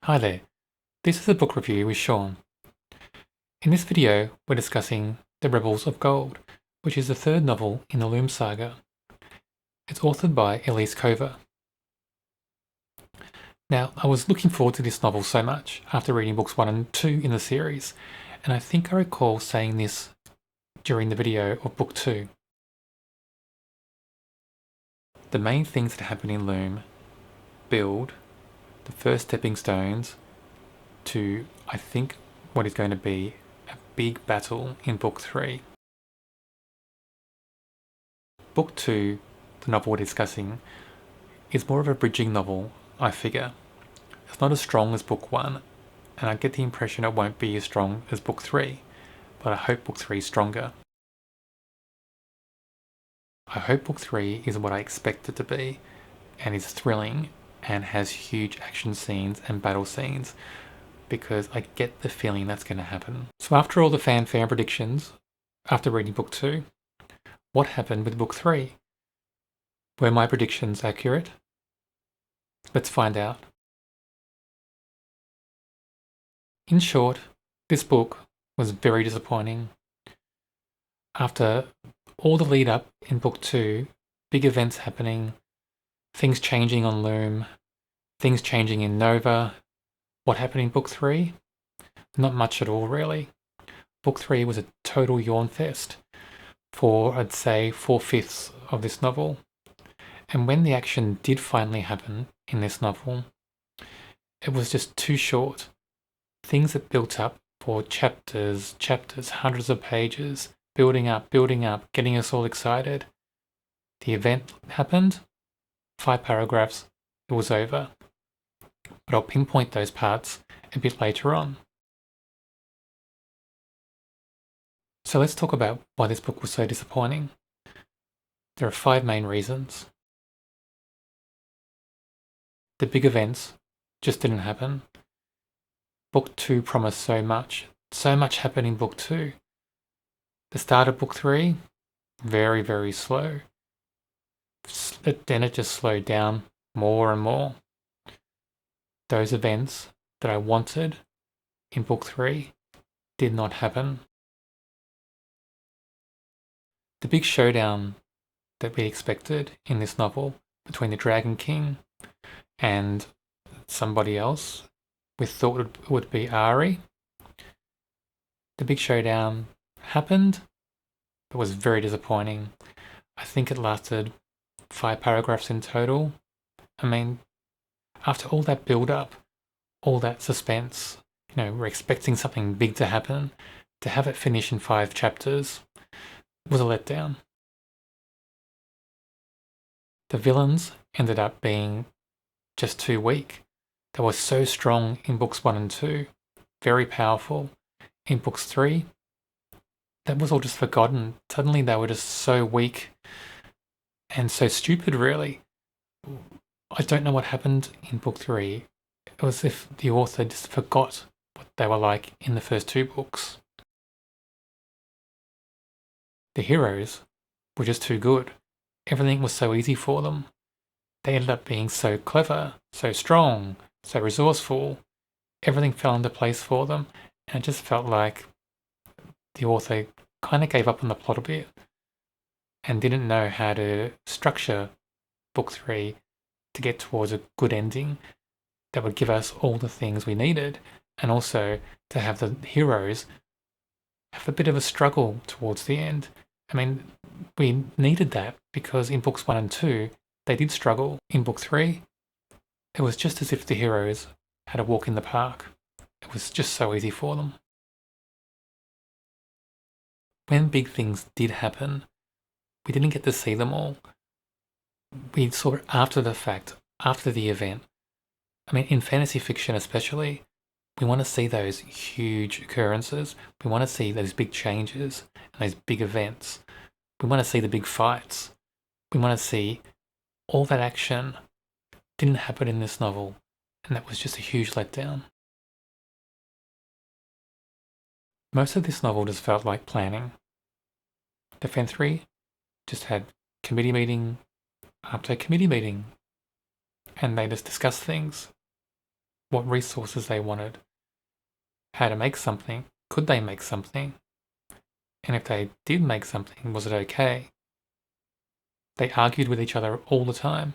Hi there, this is a book review with Sean. In this video, we're discussing The Rebels of Gold, which is the third novel in the Loom Saga. It's authored by Elise Kova. Now, I was looking forward to this novel so much after reading books 1 and 2 in the series, and I think I recall saying this during the video of book 2. The main things that happen in Loom build the first stepping stones to, I think, what is going to be a big battle in book 3. Book 2, the novel we're discussing, is more of a bridging novel, I figure. It's not as strong as book 1, and I get the impression it won't be as strong as book 3, but I hope book 3 is stronger. I hope book 3 is what I expect it to be, and is thrilling, and has huge action scenes and battle scenes, because I get the feeling that's going to happen. So after all the fanfare predictions, after reading book 2, what happened with book 3? Were my predictions accurate? Let's find out. In short, this book was very disappointing. After all the lead up in book 2, big events happening, things changing on Loom, things changing in Nova, what happened in book 3? Not much at all, really. Book 3 was a total yawn fest for, I'd say, 4/5 of this novel. And when the action did finally happen in this novel, it was just too short. Things that built up for chapters, hundreds of pages, building up, getting us all excited. The event happened, 5 paragraphs, it was over. But I'll pinpoint those parts a bit later on. So let's talk about why this book was so disappointing. There are 5 main reasons. The big events just didn't happen. Book 2 promised so much happened in book 2. The start of book 3, very, very slow. Then it just slowed down more and more. Those events that I wanted in book 3 did not happen. The big showdown that we expected in this novel between the Dragon King and somebody else we thought it would be Ari. The big showdown happened, but was very disappointing. I think it lasted 5 paragraphs in total. I mean, after all that build-up, all that suspense, we're expecting something big to happen, to have it finish in 5 chapters was a letdown. The villains ended up being just too weak. They were so strong in books 1 and 2, very powerful. In books 3, that was all just forgotten. Suddenly they were just so weak and so stupid, really. I don't know what happened in book 3. It was as if the author just forgot what they were like in the first 2 books. The heroes were just too good. Everything was so easy for them. They ended up being so clever, so strong, so resourceful. Everything fell into place for them, and it just felt like the author kind of gave up on the plot a bit and didn't know how to structure book 3 to get towards a good ending that would give us all the things we needed, and also to have the heroes have a bit of a struggle towards the end. I mean, we needed that because in books 1 and 2, they did struggle. In book 3, it was just as if the heroes had a walk in the park. It was just so easy for them. When big things did happen, we didn't get to see them all. We saw it after the fact, after the event. I mean, in fantasy fiction especially, we want to see those huge occurrences. We want to see those big changes and those big events. We want to see the big fights. We want to see all that action. Didn't happen in this novel, and that was just a huge letdown. Most of this novel just felt like planning. The Fenthry just had committee meeting after committee meeting, and they just discussed things. what resources they wanted, how to make something, could they make something, and if they did make something, was it okay? They argued with each other all the time.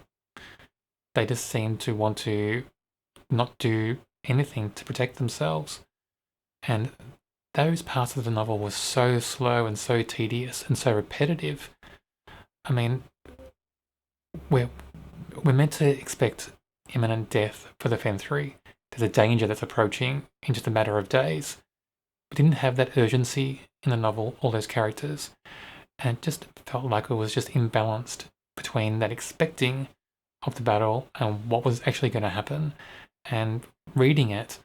They just seemed to want to not do anything to protect themselves. And those parts of the novel were so slow and so tedious and so repetitive. I mean, we're meant to expect imminent death for the Fenthri. There's a danger that's approaching in just a matter of days. We didn't have that urgency in the novel, all those characters, and it just felt like it was just imbalanced between that expecting of the battle and what was actually going to happen. And reading it,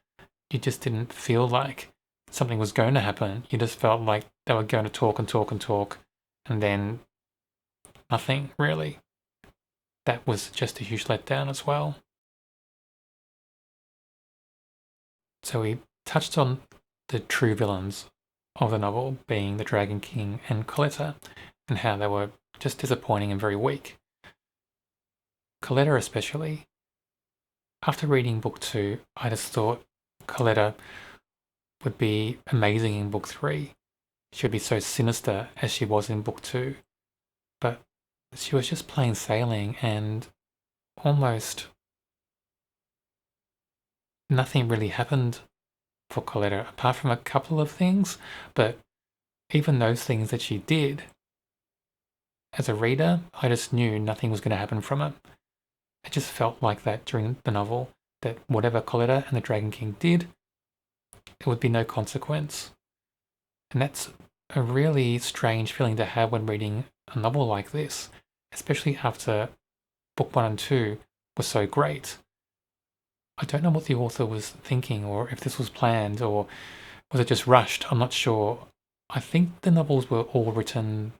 you just didn't feel like something was going to happen. You just felt like they were going to talk and talk and talk, and then nothing really. That was just a huge letdown as well. So we touched on the true villains of the novel being the Dragon King and Coletta, and how they were just disappointing and very weak. Coletta especially. After reading book 2, I just thought Coletta would be amazing in book 3. She would be so sinister as she was in book 2. But she was just plain sailing, and almost nothing really happened for Coletta apart from a couple of things. But even those things that she did, as a reader, I just knew nothing was going to happen from it. It just felt like that during the novel, that whatever Coletta and the Dragon King did, it would be no consequence. And that's a really strange feeling to have when reading a novel like this, especially after book 1 and 2 were so great. I don't know what the author was thinking, or if this was planned, or was it just rushed? I'm not sure. I think the novels were all written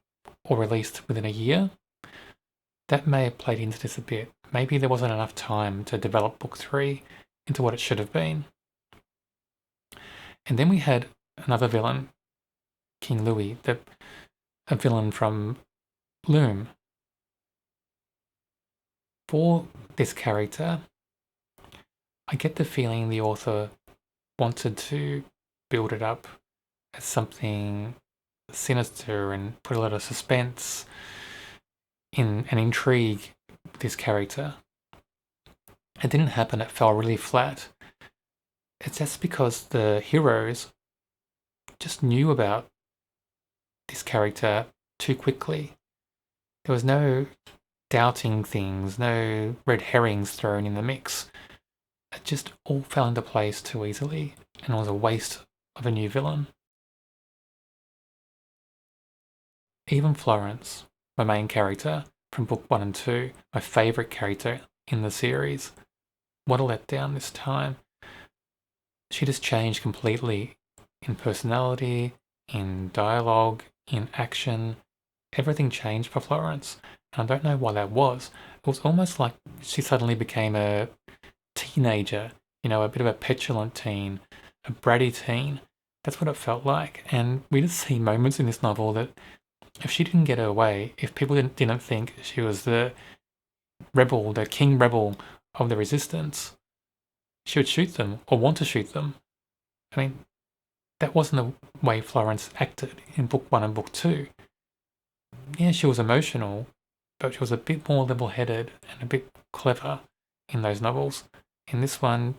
or released within a year. That may have played into this a bit. Maybe there wasn't enough time to develop book 3 into what it should have been. And then we had another villain, King Louis, a villain from Loom. For this character, I get the feeling the author wanted to build it up as something sinister and put a lot of suspense in an intrigue with this character. It didn't happen, it fell really flat. It's just because the heroes just knew about this character too quickly. There was no doubting things, no red herrings thrown in the mix. It just all fell into place too easily, and it was a waste of a new villain. Even Florence, my main character from book 1 and 2, my favourite character in the series, what a letdown this time. She just changed completely in personality, in dialogue, in action. Everything changed for Florence, and I don't know why that was. It was almost like she suddenly became a teenager, a bit of a petulant teen, a bratty teen. That's what it felt like. And we just see moments in this novel that if she didn't get her way, if people didn't think she was the rebel, the king rebel of the resistance, she would shoot them or want to shoot them. I mean, that wasn't the way Florence acted in book 1 and book 2. Yeah, she was emotional, but she was a bit more level-headed and a bit clever in those novels. In this one,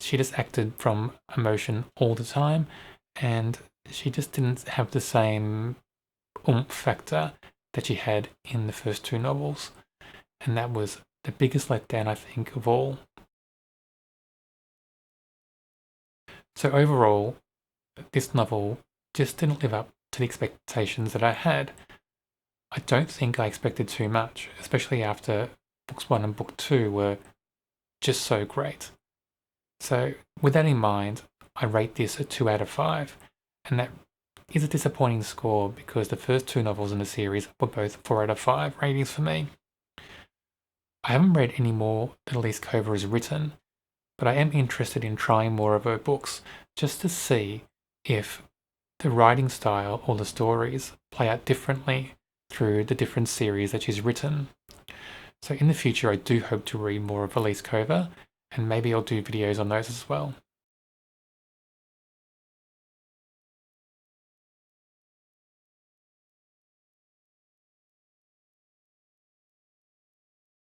she just acted from emotion all the time, and she just didn't have the same oomph factor that she had in the first 2 novels. And that was the biggest letdown, I think, of all. So overall, this novel just didn't live up to the expectations that I had. I don't think I expected too much, especially after books 1 and book 2 were just so great. So with that in mind, I rate this a 2 out of 5, and that is a disappointing score because the first 2 novels in the series were both 4 out of 5 ratings for me. I haven't read any more that Elise Kova has written, but I am interested in trying more of her books just to see if the writing style or the stories play out differently through the different series that she's written. So in the future, I do hope to read more of Elise Kova and maybe I'll do videos on those as well.